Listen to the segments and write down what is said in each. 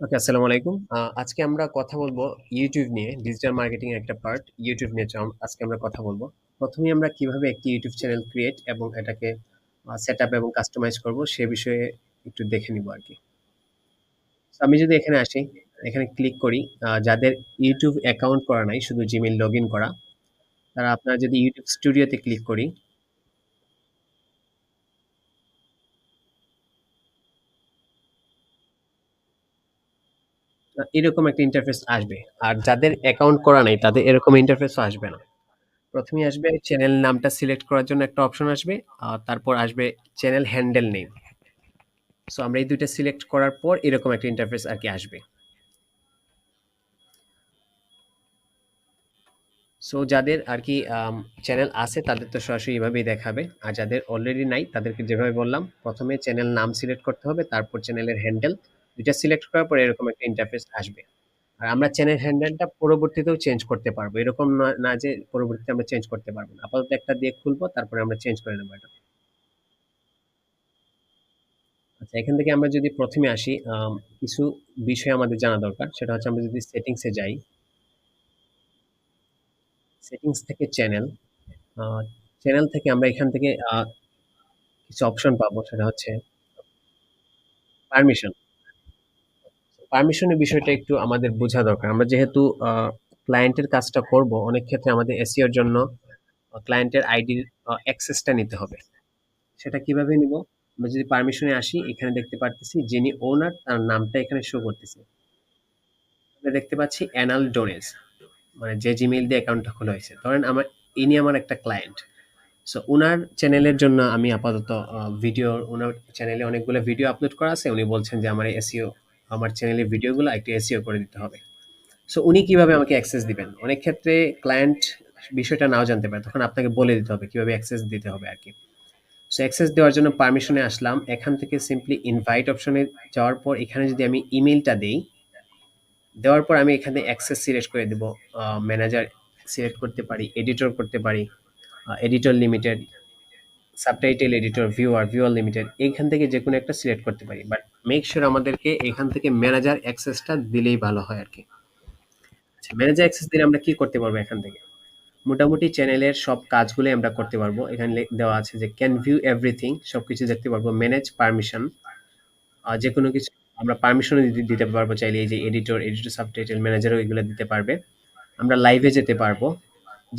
ওকে, আসসালামু আলাইকুম। আজকে আমরা কথা বলবো ইউটিউব নিয়ে, ডিজিটাল মার্কেটিং এর একটা পার্ট ইউটিউব নিয়ে আজকে আমরা কথা বলবো। প্রথমেই আমরা কিভাবে একটি ইউটিউব চ্যানেল ক্রিয়েট এবং এটাকে সেটআপ এবং কাস্টমাইজ করব সে বিষয়ে একটু দেখে নিব আরকি। তো আমি যদি এখানে আসি, এখানে ক্লিক করি, যাদের ইউটিউব অ্যাকাউন্ট করা নাই, শুধু জিমেইল লগইন করা, তারা আপনারা যদি ইউটিউব স্টুডিওতে ক্লিক করি, এরকম একটা ইন্টারফেস আসবে। আর যাদের অ্যাকাউন্ট করা নাই তাদের এরকম ইন্টারফেসও আসবে না। প্রথমেই আসবে চ্যানেল নামটা সিলেক্ট করার জন্য একটা অপশন আসবে। তারপর আসবে চ্যানেল হ্যান্ডেল নেম। সো আমরা এই ২ টা সিলেক্ট করার পর এরকম একটা ইন্টারফেস আরকি আসবে। সো যাদের আরকি চ্যানেল আছে তাদের তো সরাসরি এভাবেই দেখাবে। আর যাদের অলরেডি নাই তাদেরকে যেভাবে বললাম, ১ম এ চ্যানেল নাম সিলেক্ট করতে হবে, তারপর চ্যানেলের হ্যান্ডেল। ২ টা সিলেক্ট করার পর এরকম একটা ইন্টারফেস আসবে। আর আমরা চ্যানেল হ্যান্ডেলটা পরবর্তীতেও চেঞ্জ করতে পারবো। এরকম না যে পরবর্তীতে আমরা চেঞ্জ করতে পারবো না। আপাতত একটা দিয়ে খুলবো, তারপরে আমরা চেঞ্জ করে নেবো এটা। আচ্ছা, এখান থেকে আমরা যদি ১ম এ আসি, কিছু বিষয় আমাদের জানা দরকার। সেটা হচ্ছে আমরা যদি সেটিংস এ যাই, সেটিংস থেকে চ্যানেল, আ চ্যানেল থেকে আমরা এখান থেকে কিছু অপশন পাবো। সেটা হচ্ছে পারমিশন। পারমিশন এর বিষয়টা একটু আমাদের বোঝা দরকার। আমরা যেহেতু ক্লায়েন্টের কাজটা করব, অনেক ক্ষেত্রে আমাদের SEO এর জন্য ক্লায়েন্টের আইডির অ্যাক্সেসটা নিতে হবে। সেটা কিভাবে নিব? আমরা যদি পারমিশন এ আসি, এখানে দেখতে পারতেছি যিনি ওনার তার নামটা এখানে শো করতেছে। আমরা দেখতে পাচ্ছি অ্যানাল ডোনেজ। মানে যে জিমেইল দিয়ে অ্যাকাউন্টটা খোলা হয়েছে, ধরেন ইনি আমার একটা ক্লায়েন্ট। সো উনার চ্যানেলের জন্য আমি আপাতত ভিডিও, উনার চ্যানেলে অনেকগুলো ভিডিও আপলোড করা আছে, উনি বলছেন যে আমার এসিও, আমার চ্যানেলের ভিডিওগুলো একটু এসিও করে দিতে হবে। সো উনি কিভাবে আমাকে অ্যাক্সেস দিবেন? অনেক ক্ষেত্রে ক্লায়েন্ট বিষয়টা নাও জানতে পারে, তখন আপনাকে বলে দিতে হবে কিভাবে অ্যাক্সেস দিতে হবে আর কি। সো অ্যাক্সেস দেওয়ার জন্য পারমিশনে আসলাম, এখান থেকে সিম্পলি ইনভাইট অপশনে যাওয়ার পর এখানে যদি আমি ইমেইলটা দেই, দেওয়ার পর আমি এখানে অ্যাক্সেস সিলেক্ট করে দেব। ম্যানেজার সিলেক্ট করতে পারি, এডিটর করতে পারি, editor limited, subtitle editor, viewer limited, এইখান থেকে যে কোনো একটা সিলেক্ট করতে পারি। বাট মেক শিওর আমাদেরকে এখান থেকে ম্যানেজার অ্যাক্সেসটা দিলেই ভালো হয় আরকি। আচ্ছা, ম্যানেজার অ্যাক্সেস দিলে আমরা কি করতে পারবো এখান থেকে? মোটামুটি চ্যানেলের সব কাজগুলোই আমরা করতে পারবো। এখানে দেওয়া আছে যে ক্যান ভিউ এভরিথিং, সবকিছু দেখতে পারবো। ম্যানেজ পারমিশন, যেকোনো কিছু আমরা পারমিশনও দিতে পারবো চাইলে। এই যে এডিটর, সাবটাইটেল, ম্যানেজারও এগুলো দিতে পারবে। আমরা লাইভে যেতে পারবো।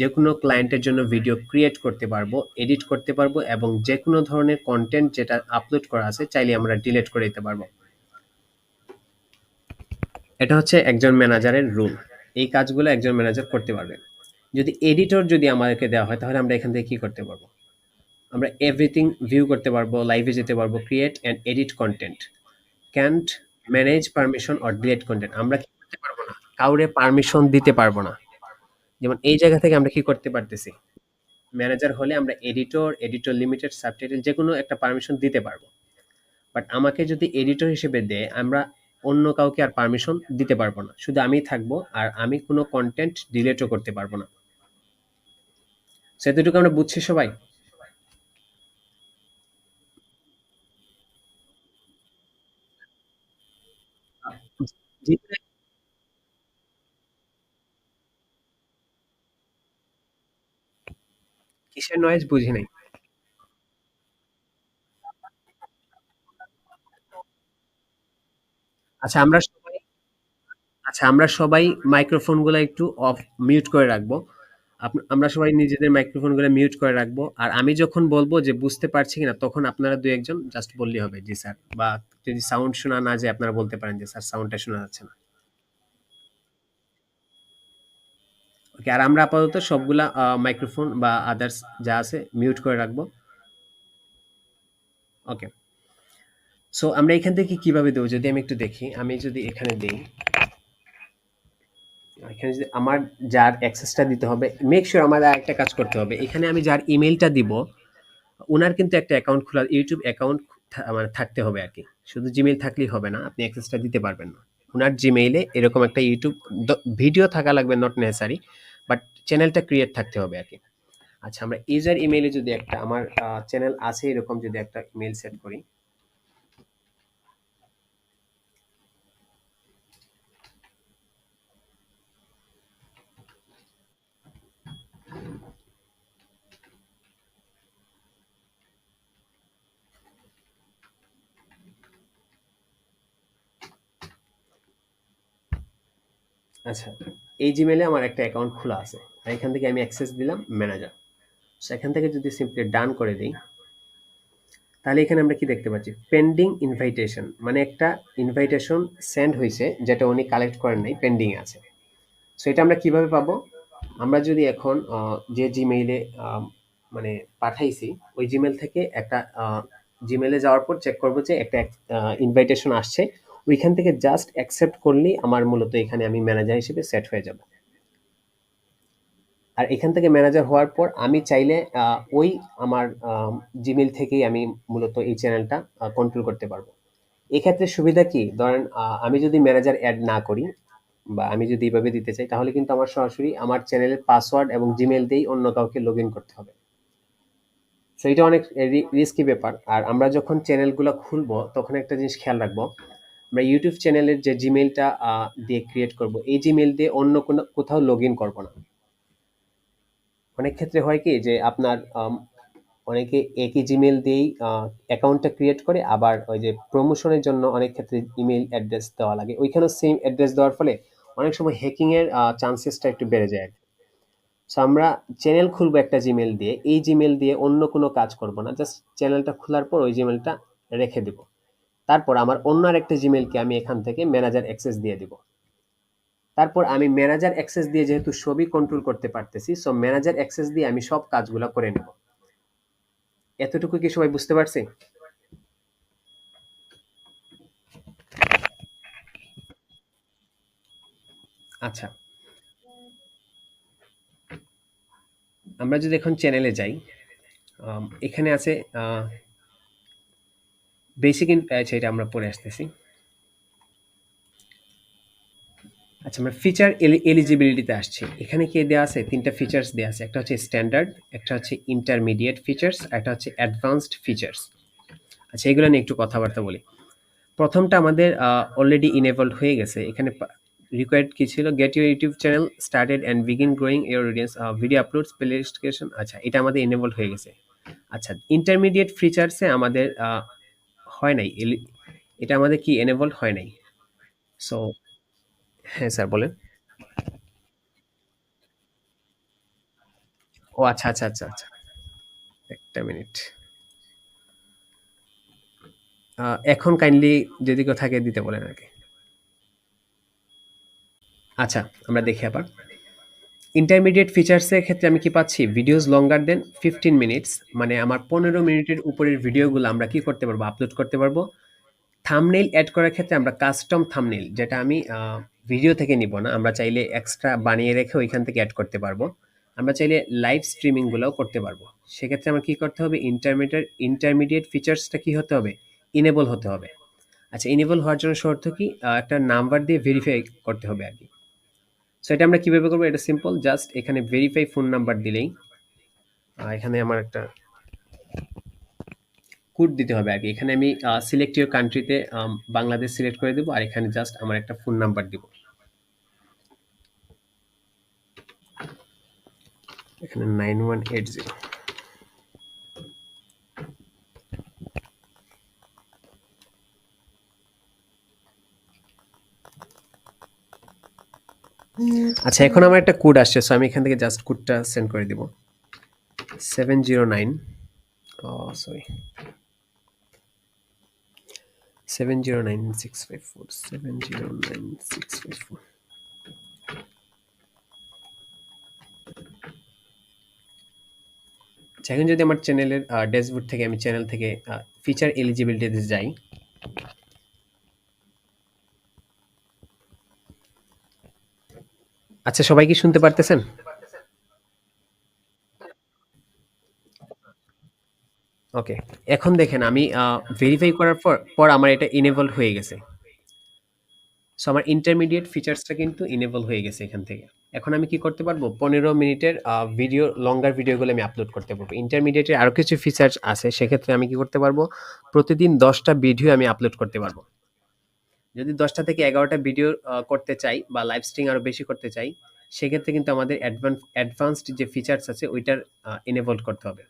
যেকোনো ক্লায়েন্টের জন্য ভিডিও ক্রিয়েট করতে পারবো, এডিট করতে পারবো এবং যেকোনো ধরনের কনটেন্ট যেটা আপলোড করা আছে চাইলে আমরা ডিলিট করে দিতে পারবো। এটা হচ্ছে একজন ম্যানেজারের রুল। এই কাজগুলো একজন ম্যানেজার করতে পারবে। যদি এডিটর যদি আমাদেরকে দেওয়া হয় তাহলে আমরা এখান থেকে কি করতে পারবো? আমরা এভরিথিং ভিউ করতে পারবো, লাইভে যেতে পারবো, create and edit content, can't manage permission or delete content. আমরা কি করতে পারবো না? কাউরে পারমিশন দিতে পারবো না। যেমন এই জায়গা থেকে আমরা কি করতে পারতেছি? ম্যানেজার হলে আমরা এডিটর লিমিটেড, সাবটাইটেল যেকোনো একটা পারমিশন দিতে পারবো। বাট আমাকে যদি এডিটর হিসেবে দেয়, আমরা অন্য কাউকে আর পারমিশন দিতে পারবো না। শুধু আমিই থাকবো আর আমি কোনো কনটেন্ট ডিলিটও করতে পারবো না। সো এতটুকু আমরা বুঝছি সবাই? জি, কিসের নয়েজ বুঝি নাই। আচ্ছা আমরা সবাই আচ্ছা আমরা সবাই মাইক্রোফোনগুলো একটু মিউট করে রাখবো। আমরা সবাই নিজেদের মাইক্রোফোনগুলো মিউট করে রাখবো। আর আমি যখন বলবো যে বুঝতে পারছি কিনা, তখন আপনারা ২-১ জন জাস্ট বললেই হবে জি স্যার, বা যদি সাউন্ড শোনা না যায় আপনারা বলতে পারেন যে স্যার সাউন্ডটা শোনা যাচ্ছে না। ওকে, আর আমরা আপাতত সবগুলা মাইক্রোফোন বা আদার্স যা আছে মিউট করে রাখবো। ওকে। সো আমরা এখান থেকে কিভাবে দেবো যদি আমি একটু দেখি। আমি যদি এখানে দেই, এখানে যদি আমার যার অ্যাক্সেসটা দিতে হবে, মেক শিওর আমাদের আরেকটা কাজ করতে হবে। এখানে আমি যার ইমেইলটা দিব, উনার কিন্তু একটা অ্যাকাউন্ট খোলা, ইউটিউব অ্যাকাউন্ট মানে থাকতে হবে আরকি। শুধু জিমেইল থাকলেই হবে না, আপনি অ্যাক্সেসটা দিতে পারবেন না। উনার জিমেইলে এরকম একটা ইউটিউব ভিডিও থাকা লাগবে, নট নেসেসারি, বাট চ্যানেলটা ক্রিয়েট থাকতে হবে আরকি। আচ্ছা, আমরা ইউজার ইমেইলে যদি একটা আমার চ্যানেল আছে এরকম যদি একটা ইমেইল সেট করি, আচ্ছা, এই জিমেলে আমার একটা অ্যাকাউন্ট খোলা আছে, আর এখান থেকে আমি অ্যাক্সেস দিলাম ম্যানেজার। সেখান থেকে যদি সিম্পলি ডান করে দিই, তাহলে এখানে আমরা কি দেখতে পাচ্ছি, পেন্ডিং ইনভাইটেশন, মানে একটা ইনভাইটেশন সেন্ড হয়েছে যেটা উনি কালেক্ট করেন নাই, পেন্ডিং আছে। সো এটা আমরা কিভাবে পাবো? আমরা যদি এখন যে জিমেইলে মানে পাঠাইছি, ওই জিমেল থেকে একটা জিমেলে যাওয়ার পর চেক করবো যে একটা ইনভাইটেশন আসছে, ওইখান থেকে জাস্ট অ্যাকসেপ্ট করলেই আমার মূলত এখানে আমি ম্যানেজার হিসেবে সেট হয়ে যাব। আর এখান থেকে ম্যানেজার হওয়ার পর আমি চাইলে ওই আমার জিমেল থেকেই আমি মূলত এই চ্যানেলটা কন্ট্রোল করতে পারবো। এক্ষেত্রে সুবিধা কি, ধরেন আমি যদি ম্যানেজার অ্যাড না করি বা আমি যদি এভাবে দিতে চাই, তাহলে কিন্তু আমার সরাসরি আমার চ্যানেলের পাসওয়ার্ড এবং জিমেল দিয়েই অন্য কাউকে লগ ইন করতে হবে। সো এটা অনেক রিস্কি ব্যাপার। আর আমরা যখন চ্যানেলগুলো খুলবো তখন একটা জিনিস খেয়াল রাখবো, আমরা ইউটিউব চ্যানেলের যে জিমেলটা দিয়ে ক্রিয়েট করব, এই জিমেল দিয়ে অন্য কোনো কোথাও লগ ইন করবো না। অনেক ক্ষেত্রে হয় কি যে আপনার অনেকে একই জিমেল দিয়েই অ্যাকাউন্টটা ক্রিয়েট করে, আবার ওই যে প্রমোশনের জন্য অনেক ক্ষেত্রে ইমেল অ্যাড্রেস দেওয়া লাগে, ওইখানেও সেম অ্যাড্রেস দেওয়ার ফলে অনেক সময় হ্যাকিং এর চান্সেসটা একটু বেড়ে যায় আর কি। সো আমরা চ্যানেল খুলবো একটা জিমেল দিয়ে, এই জিমেল দিয়ে অন্য কোনো কাজ করব না, জাস্ট চ্যানেলটা খোলার পর ওই জিমেলটা রেখে দিব। তারপর আমার অন্য আরেকটা জিমেলকে আমি এখান থেকে ম্যানেজার অ্যাক্সেস দিয়ে দিব। তারপর আমি ম্যানেজার অ্যাক্সেস দিয়ে যেহেতু সবই কন্ট্রোল করতে পারতেছি, সো ম্যানেজার অ্যাক্সেস দিয়ে আমি সব কাজগুলো করে নেব। এতটুকু কি সবাই বুঝতে পারছি? আচ্ছা, আমরা যদি এখন চ্যানেলে যাই, এখানে আছে বেসিক আচ্ছা এটা আমরা পরে আসতেছি। আচ্ছা, আমরা ফিচার এলিজিবিলিটিতে আসছি। এখানে কি দেওয়া আছে, তিনটা ফিচার্স দেওয়া আছে, একটা হচ্ছে স্ট্যান্ডার্ড, একটা হচ্ছে ইন্টারমিডিয়েট ফিচার্স, একটা হচ্ছে অ্যাডভান্সড ফিচার্স। আচ্ছা, এগুলো নিয়ে একটু কথাবার্তা বলি। প্রথমটা আমাদের অলরেডি ইনেবলড হয়ে গেছে। এখানে রিকোয়ার্ড কি ছিল, get your YouTube channel started and begin growing your audience, video uploads playlistation. আচ্ছা, এটা আমাদের ইনেবলড হয়ে গেছে। আচ্ছা, ইন্টারমিডিয়েট ফিচার্সে আমাদের হয় নাই, এটা আমাদের কি এনেবলড হয় নাই। সো হ্যাঁ স্যার বলেন। ও আচ্ছা আচ্ছা আচ্ছা আচ্ছা, একটা মিনিট। এখন কাইন্ডলি যদি কেউ থাকে দিতে বলেন আর কি। আচ্ছা, আমরা দেখি আবার। ইন্টারমিডিয়েট ফিচার্সের ক্ষেত্রে আমি কি পাচ্ছি, ভিডিওস লঙ্গার দেন 15 মিনিটস, মানে আমার 15 মিনিটের উপরের ভিডিওগুলো আমরা কি করতে পারবো, আপলোড করতে পারবো। থাম্বনেইল অ্যাড করার ক্ষেত্রে আমরা কাস্টম থাম্বনেইল, যেটা আমি ভিডিও থেকে নিব না, আমরা চাইলে এক্সট্রা বানিয়ে রেখে ওইখান থেকে অ্যাড করতে পারবো। আমরা চাইলে লাইভ স্ট্রিমিংগুলোও করতে পারবো। সেক্ষেত্রে আমার কি করতে হবে, ইন্টারমিডিয়েট ফিচার্সটা কি হতে হবে, ইনেবল হতে হবে। আচ্ছা, ইনেবল হওয়ার জন্য শর্ত কি, একটা নাম্বার দিয়ে ভেরিফাই করতে হবে আর কি। সো এটা আমরা কিভাবে করবো, এটা সিম্পল, জাস্ট এখানে ভেরিফাই ফোন নাম্বার দিলেই এখানে আমার একটা কোড দিতে হবে আর কি। এখানে আমি সিলেক্ট ইউর কান্ট্রিতে বাংলাদেশ সিলেক্ট করে দেবো, আর এখানে জাস্ট আমার একটা ফোন নাম্বার দিব, এখানে 9180। আচ্ছা, এখন আমার একটা কোড আসছে, সো আমি এখান থেকে জাস্ট কোডটা সেন্ড করে দিব। 709, সরি, 709 654, 709 654। আচ্ছা, এখন যদি আমার চ্যানেলের ড্যাশবোর্ড থেকে আমি চ্যানেল থেকে ফিচার এলিজিবিলিটিতে যাই। আচ্ছা, সবাই কি শুনতে পারতেছেন? ওকে, এখন দেখেন আমি ভেরিফাই করার পর পর আমার এটা ইনেবলড হয়ে গেছে। সো আমার ইন্টারমিডিয়েট ফিচার্সটা কিন্তু ইনেবল হয়ে গেছে এখান থেকে। এখন আমি কি করতে পারবো, 15 মিনিটের ভিডিও, লঙ্গার ভিডিওগুলো আমি আপলোড করতে পারবো। ইন্টারমিডিয়েটের আরও কিছু ফিচার্স আছে, সেক্ষেত্রে আমি কি করতে পারবো, প্রতিদিন 10টা ভিডিও আমি আপলোড করতে পারবো। যদি 10টা থেকে 11টা ভিডিও করতে চাই বা লাইভ স্ট্রিম আরও বেশি করতে চাই, সেক্ষেত্রে কিন্তু আমাদের অ্যাডভান্সড যে ফিচার্স আছে ওইটার এনেবলড করতে হবে।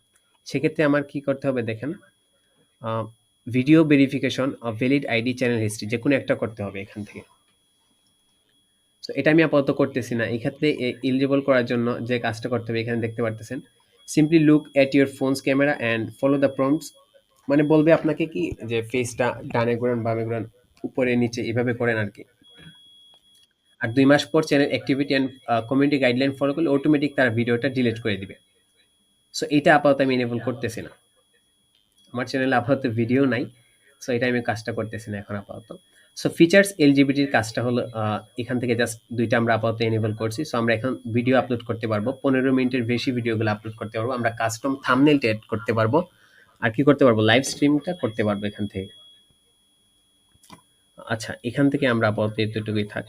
সেক্ষেত্রে আমার কি করতে হবে দেখেন, video verification, valid ID, channel history, যে কোনো একটা করতে হবে এখান থেকে। সো এটা আমি আপাতত করতেছি না। এই ক্ষেত্রে এলিজিবল করার জন্য যে কাজটা করতে হবে এখানে দেখতে পারতেছেন। Simply look at your phones camera and follow the prompts. মানে বলবে আপনাকে কি যে ফেসটা ডানে ঘুরান, বামে ঘুরান, উপরে নিচে এভাবে করেন আরকি। আর ২ মাস পর channel activity and community guideline follow করলে অটোমেটিক তারা ভিডিওটা ডিলিট করে দিবে। সো এটা আপাতত আমি এনেবল করতেছি না। আমার চ্যানেলে আপাতত ভিডিও নাই। সো এটা আমি কাজটা করতেছি না এখন আপাতত। সো ফিচার্স এলজিবিটির কাজটা হলো এখান থেকে জাস্ট ২ টা আমরা আপাতত এনেবল করছি। সো আমরা এখন ভিডিও আপলোড করতে পারবো। ১৫ মিনিটের বেশি ভিডিওগুলো আপলোড করতে পারবো। আমরা কাস্টম থাম্বনেইলটা এড করতে পারবো। আর কি করতে পারবো? লাইভ স্ট্রিমটা করতে পারবো এখান থেকে। আচ্ছা, এখান থেকে আমরা আপাতত এতটুকুই থাক।